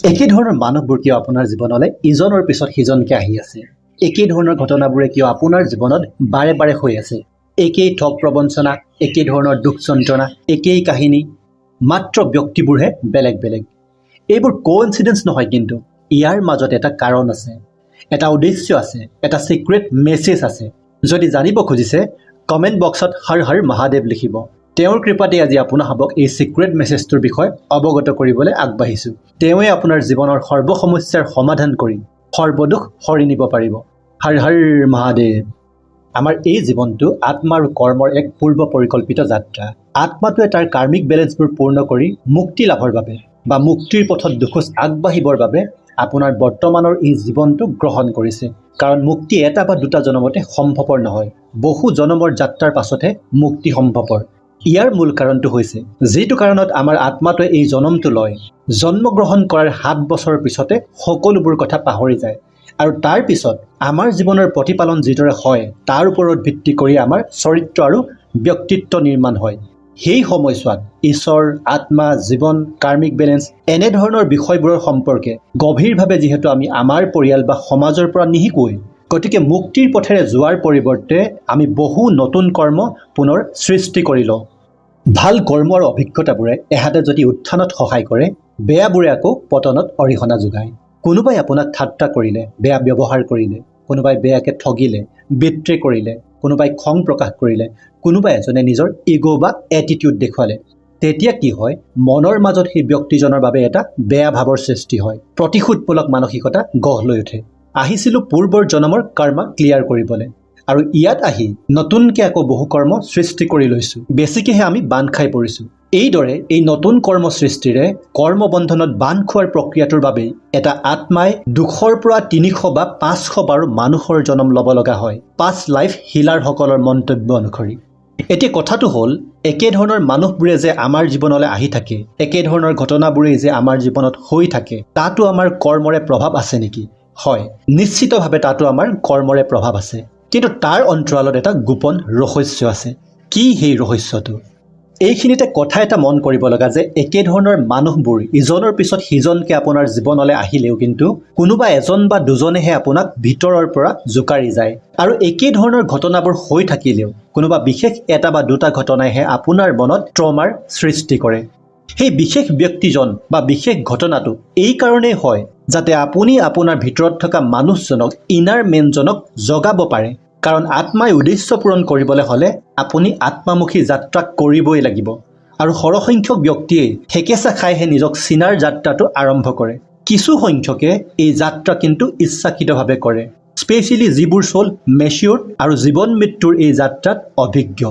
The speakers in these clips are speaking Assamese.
একে ধৰণৰ মানুহবোৰ কিয় আপোনাৰ জীৱনলৈ ইজনৰ পিছত সিজনকে আহি আছে? একে ধৰণৰ ঘটনাবোৰে কিয় আপোনাৰ জীৱনত বাৰে বাৰে হৈ আছে? একেই ঠগ প্ৰবঞ্চনা, একে ধৰণৰ দুখ যন্ত্ৰণা, একেই কাহিনী, মাত্ৰ ব্যক্তিবোৰহে বেলেগ বেলেগ। এইবোৰ কোইনসিডেন্স নহয়, কিন্তু ইয়াৰ মাজত এটা কাৰণ আছে, এটা উদ্দেশ্য আছে, এটা সিক্ৰেট মেছেজ আছে। যদি জানিব খুজিছে কমেণ্ট বক্সত হৰ হৰ মহাদেৱ লিখিব। তেওঁৰ কৃপাতে আজি আপোনাক এই সিক্ৰেট মেছেজটোৰ বিষয়ে অৱগত কৰিবলৈ আগবাঢ়িছোঁ। তেওঁৱে আপোনাৰ জীৱনৰ সৰ্বসমস্যাৰ সমাধান কৰি সৰ্বদুখ হৰি নিব পাৰিব। হৰ হৰ মহাদেৱ। আমাৰ এই জীৱনটো আত্মা আৰু কৰ্মৰ এক পূৰ্ব পৰিকল্পিত যাত্ৰা। আত্মাটোৱে তাৰ কাৰ্মিক বেলেঞ্চবোৰ পূৰ্ণ কৰি মুক্তি লাভৰ বাবে বা মুক্তিৰ পথত দুখোজ আগবাঢ়িবৰ বাবে আপোনাৰ বৰ্তমানৰ এই জীৱনটো গ্ৰহণ কৰিছে। কাৰণ মুক্তি এটা বা দুটা জনমতে সম্ভৱপৰ নহয়, বহু জনমৰ যাত্ৰাৰ পাছতহে মুক্তি সম্ভৱপৰ। ইয়াৰ মূল কাৰণটো হৈছে যিটো কাৰণত আমাৰ আত্মাটোৱে এই জনমটো লয়, জন্মগ্ৰহণ কৰাৰ 7 বছৰৰ পিছতে সকলোবোৰ কথা পাহৰি যায়। আৰু তাৰ পিছত আমাৰ জীৱনৰ প্ৰতিপালন যিদৰে হয় তাৰ ওপৰত ভিত্তি কৰি আমাৰ চৰিত্ৰ আৰু ব্যক্তিত্ব নিৰ্মাণ হয়। সেই সময়ছোৱাত ঈশ্বৰ, আত্মা, জীৱন, কাৰ্মিক বেলেঞ্চ এনেধৰণৰ বিষয়বোৰৰ সম্পৰ্কে গভীৰভাৱে যিহেতু আমি আমাৰ পৰিয়াল বা সমাজৰ পৰা নিশিকোৱেই, গতিকে মুক্তিৰ পথেৰে যোৱাৰ পৰিৱৰ্তে আমি বহু নতুন কৰ্ম পুনৰ সৃষ্টি কৰি লওঁ। ভাল কৰ্ম আৰু অভিজ্ঞতাবোৰে এহাতে যদি উত্থানত সহায় কৰে, বেয়াবোৰে আকৌ পতনত অৰিহণা যোগায়। কোনোবাই আপোনাক ঠাট্টা কৰিলে, বেয়া ব্যৱহাৰ কৰিলে, কোনোবাই বেয়াকে ঠগিলে, বিট্ৰে কৰিলে, কোনোবাই খং প্ৰকাশ কৰিলে, কোনোবাই এজনে নিজৰ ইগ' বা এটিটিউড দেখুৱালে, তেতিয়া কি হয়, মনৰ মাজত সেই ব্যক্তিজনৰ বাবে এটা বেয়া ভাৱৰ সৃষ্টি হয়, প্ৰতিশোধমূলক মানসিকতা গঢ় লৈ উঠে। আহিছিলোঁ পূৰ্বৰ জনমৰ কৰ্ম ক্লিয়াৰ কৰিবলৈ, আৰু ইয়াত আহি নতুনকৈ আকৌ বহু কৰ্ম সৃষ্টি কৰি লৈছোঁ, বেছিকৈহে আমি বান্ধ খাই পৰিছোঁ। এইদৰে এই নতুন কৰ্ম সৃষ্টিৰে কৰ্মবন্ধনত বান্ধ খোৱাৰ প্ৰক্ৰিয়াটোৰ বাবেই এটা আত্মাই 200 পৰা 300 বা 500 বাৰ মানুহৰ জন্ম ল'ব লগা হয়, 5 লাইফ হিলাৰসকলৰ মন্তব্য অনুসৰি। এতিয়া কথাটো হ'ল, একেধৰণৰ মানুহবোৰে যে আমাৰ জীৱনলৈ আহি থাকে, একেধৰণৰ ঘটনাবোৰেই যে আমাৰ জীৱনত হৈ থাকে, তাতো আমাৰ কৰ্মৰে প্ৰভাৱ আছে নেকি? হয়, নিশ্চিতভাৱে তাতো আমাৰ কৰ্মৰে প্ৰভাৱ আছে। কিন্তু তাৰ অন্তৰালত এটা গোপন ৰহস্য আছে। কি সেই ৰহস্যটো? এইখিনিতে কথা এটা মন কৰিব লগা যে একেধৰণৰ মানুহবোৰ ইজনৰ পিছত সিজনকে আপোনাৰ জীৱনলৈ আহিলেও কিন্তু কোনোবা এজন বা দুজনেহে আপোনাক ভিতৰৰ পৰা জোকাৰি যায়। আৰু একেধৰণৰ ঘটনাবোৰ হৈ থাকিলেও কোনোবা বিশেষ এটা বা দুটা ঘটনাইহে আপোনাৰ মনত ট্ৰমাৰ সৃষ্টি কৰে। সেই বিশেষ ব্যক্তিজন বা বিশেষ ঘটনাটো এই কাৰণেই হয় যাতে আপুনি আপোনাৰ ভিতৰত থকা মানুহজনক, ইনাৰ মেনজনক জগাব পাৰে। কাৰণ আত্মাই উদ্দেশ্য পূৰণ কৰিবলৈ হ'লে আপুনি আত্মামুখী যাত্ৰা কৰিবই লাগিব। আৰু সৰহসংখ্যক ব্যক্তিয়ে ঠেকেচা খাইহে নিজক চিনাৰ যাত্ৰাটো আৰম্ভ কৰে। কিছু সংখ্যকে এই যাত্ৰা কিন্তু ইচ্ছাকৃতভাৱে কৰে, স্পেচিয়েলি যিবোৰ চ'ল মেচিয়ৰ আৰু জীৱন মৃত্যুৰ এই যাত্ৰাত অভিজ্ঞ।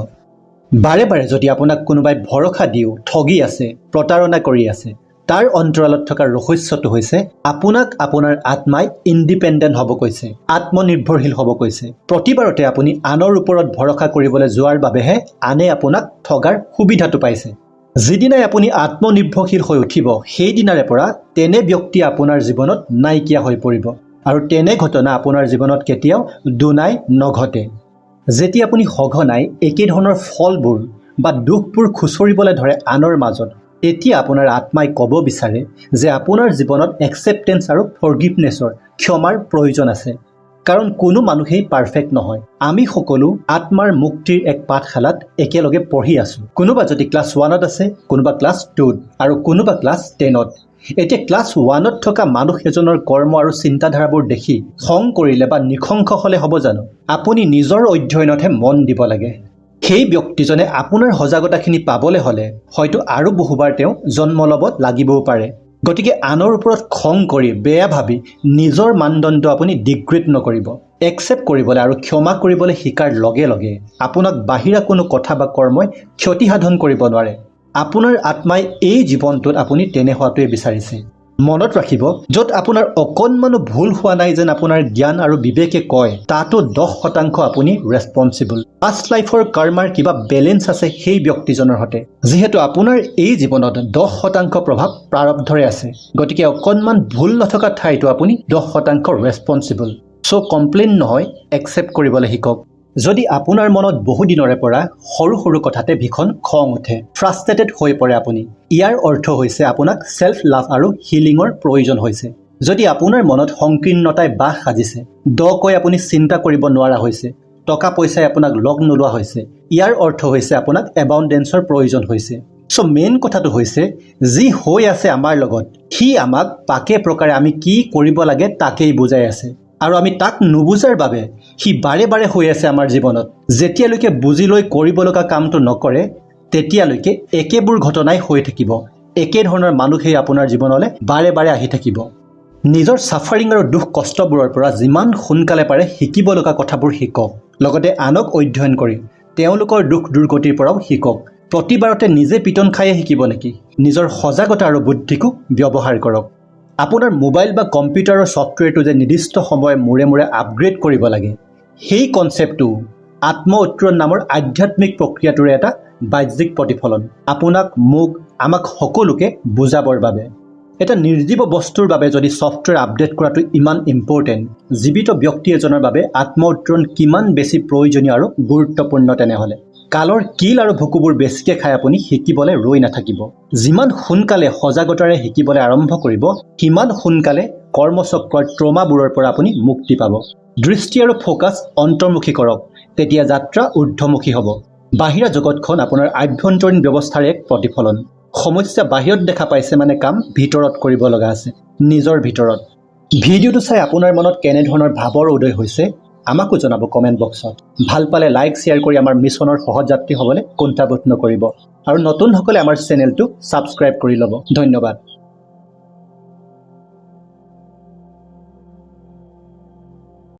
বাৰে বাৰে যদি আপোনাক কোনোবাই ভৰসা দিও ঠগি আছে, প্ৰতাৰণা কৰি আছে, তাৰ অন্তৰালত থকা ৰহস্যটো হৈছে আপোনাক আপোনাৰ আত্মাই ইণ্ডিপেণ্ডেণ্ট হ'ব কৈছে, আত্মনিৰ্ভৰশীল হ'ব কৈছে। প্ৰতিবাৰতে আপুনি আনৰ ওপৰত ভৰসা কৰিবলৈ যোৱাৰ বাবেহে আনে আপোনাক ঠগাৰ সুবিধাটো পাইছে। যিদিনাই আপুনি আত্মনিৰ্ভৰশীল হৈ উঠিব, সেইদিনাৰে পৰা তেনে ব্যক্তি আপোনাৰ জীৱনত নাইকিয়া হৈ পৰিব। আৰু তেনে ঘটনা আপোনাৰ জীৱনত কেতিয়াও দুনাই নঘটে। যেতিয়া আপুনি সঘনাই একেধৰণৰ ফলবোৰ বা দুখবোৰ খুচৰিবলৈ ধৰে আনৰ মাজত, তেতিয়া আপোনাৰ আত্মাই ক'ব বিচাৰে যে আপোনাৰ জীৱনত একচেপ্টেন্স আৰু ফৰগিভনেছৰ, ক্ষমাৰ প্ৰয়োজন আছে। কাৰণ কোনো মানুহেই পাৰফেক্ট নহয়। আমি সকলো আত্মাৰ মুক্তিৰ এক পাঠশালাত একেলগে পঢ়ি আছোঁ। কোনোবা যদি ক্লাছ 1ত আছে, কোনোবা ক্লাছ 2ত আৰু কোনোবা ক্লাছ 10ত। এতিয়া ক্লাছ 1ত থকা মানুহ এজনৰ কৰ্ম আৰু চিন্তাধাৰাবোৰ দেখি খং কৰিলে বা নিশংস হ'লে হ'ব জানো? আপুনি নিজৰ অধ্যয়নতহে মন দিব লাগে। সেই ব্যক্তিজনে আপোনাৰ সজাগতাখিনি পাবলৈ হ'লে হয়তো আৰু বহুবাৰ তেওঁ জন্ম ল'ব লাগিবও পাৰে। গতিকে আনৰ ওপৰত খং কৰি, বেয়া ভাবি নিজৰ মানদণ্ড আপুনি ডিগ্ৰেড নকৰিব। একচেপ্ট কৰিবলৈ আৰু ক্ষমা কৰিবলৈ শিকাৰ লগে লগে আপোনাক বাহিৰা কোনো কথা বা কৰ্মই ক্ষতি সাধন কৰিব নোৱাৰে। আপোনাৰ আত্মাই এই জীৱনটোত আপুনি তেনে হোৱাটোৱে বিচাৰিছে। মনত ৰাখিব, য'ত আপোনাৰ অকণমানো ভুল হোৱা নাই যেন আপোনাৰ জ্ঞান আৰু বিবেকে কয়, তাতো 10% আপুনি ৰেছপনচিবল। পাষ্ট লাইফৰ কৰ্মাৰ কিবা বেলেঞ্চ আছে সেই ব্যক্তিজনৰ সৈতে। যিহেতু আপোনাৰ এই জীৱনত 10% প্ৰভাৱ প্ৰাৰব্ধৰে আছে, গতিকে অকণমান ভুল নথকা ঠাইতো আপুনি 10% ৰেছপনচিবল। চ' কমপ্লেইন নহয়, একচেপ্ট কৰিবলৈ শিকক। যদি আপোনাৰ মনত বহুদিনৰে পৰা সৰু সৰু কথাতে ভীষণ খং উঠে, ফ্ৰাষ্ট্ৰেটেড হৈ পৰে আপুনি, ইয়াৰ অৰ্থ হৈছে আপোনাক ছেল্ফ লাভ আৰু হিলিঙৰ প্ৰয়োজন হৈছে। যদি আপোনাৰ মনত সংকীৰ্ণতাই বাস সাজিছে, দকৈ আপুনি চিন্তা কৰিব নোৱাৰা হৈছে, টকা পইচাই আপোনাক লগ নোলোৱা হৈছে, ইয়াৰ অৰ্থ হৈছে আপোনাক এবাউণ্ডেন্সৰ প্ৰয়োজন হৈছে। চ' মেইন কথাটো হৈছে যি হৈ আছে আমাৰ লগত, সি আমাক পাকে প্ৰকাৰে আমি কি কৰিব লাগে তাকেই বুজাই আছে, আৰু আমি তাক নুবুজাৰ বাবে সি বাৰে বাৰে হৈ আছে আমাৰ জীৱনত। যেতিয়ালৈকে বুজি লৈ কৰিব লগা কামটো নকৰে, তেতিয়ালৈকে একেবোৰ ঘটনাই হৈ থাকিব, একেধৰণৰ মানুহেই আপোনাৰ জীৱনলৈ বাৰে বাৰে আহি থাকিব। নিজৰ ছাফাৰিং আৰু দুখ কষ্টবোৰৰ পৰা যিমান সোনকালে পাৰে শিকিব লগা কথাবোৰ শিকক, লগতে আনক অধ্যয়ন কৰি তেওঁলোকৰ দুখ দুৰ্গতিৰ পৰাও শিকক। প্ৰতিবাৰতে নিজে পিটন খায়ে শিকিব নেকি? নিজৰ সজাগতা আৰু বুদ্ধিকো ব্যৱহাৰ কৰক। আপোনাৰ মোবাইল বা কম্পিউটাৰৰ ছফ্টৱেৰটো যে নিৰ্দিষ্ট সময় মূৰে মূৰে আপগ্ৰেড কৰিব লাগে, সেই কনচেপ্টটো আত্ম উত্তৰণ নামৰ আধ্যাত্মিক প্ৰক্ৰিয়াটোৰে এটা বাহ্যিক প্ৰতিফলন, আপোনাক, মোক, আমাক সকলোকে বুজাবৰ বাবে। এটা নিৰ্জীৱ বস্তুৰ বাবে যদি ছফ্টৱেৰ আপডেট কৰাটো ইমান ইম্পৰ্টেণ্ট, জীৱিত ব্যক্তি এজনৰ বাবে আত্ম উত্তৰণ কিমান বেছি প্ৰয়োজনীয় আৰু গুৰুত্বপূৰ্ণ তেনেহ'লে। কালৰ কিল আৰু ভুকুবোৰ বেছিকৈ খাই আপুনি শিকিবলৈ ৰৈ নাথাকিব। যিমান সোনকালে সজাগতাৰে শিকিবলৈ আৰম্ভ কৰিব, সিমান সোনকালে কৰ্মচক্ৰৰ ট্ৰমাবোৰৰ পৰা আপুনি মুক্তি পাব। দৃষ্টি আৰু ফ'কাছ অন্তৰ্মুখী কৰক, তেতিয়া যাত্ৰা ঊৰ্ধ্বমুখী হ'ব। বাহিৰা জগতখন আপোনাৰ আভ্যন্তৰীণ ব্যৱস্থাৰ এক প্ৰতিফলন। সমস্যা বাহিৰত দেখা পাইছে মানে কাম ভিতৰত কৰিব লগা আছে, নিজৰ ভিতৰত। ভিডিঅ'টো চাই আপোনাৰ মনত কেনেধৰণৰ ভাৱৰ উদয় হৈছে আমাকো জনাব কমেণ্ট বক্সত। ভাল পালে লাইক শ্বেয়াৰ কৰি আমাৰ মিছনৰ সহযাত্ৰী হ'বলৈ কুণ্ঠাবোধ নকৰিব, আৰু নতুনসকলে আমাৰ চেনেলটো ছাবস্ক্ৰাইব কৰি ল'ব। ধন্যবাদ।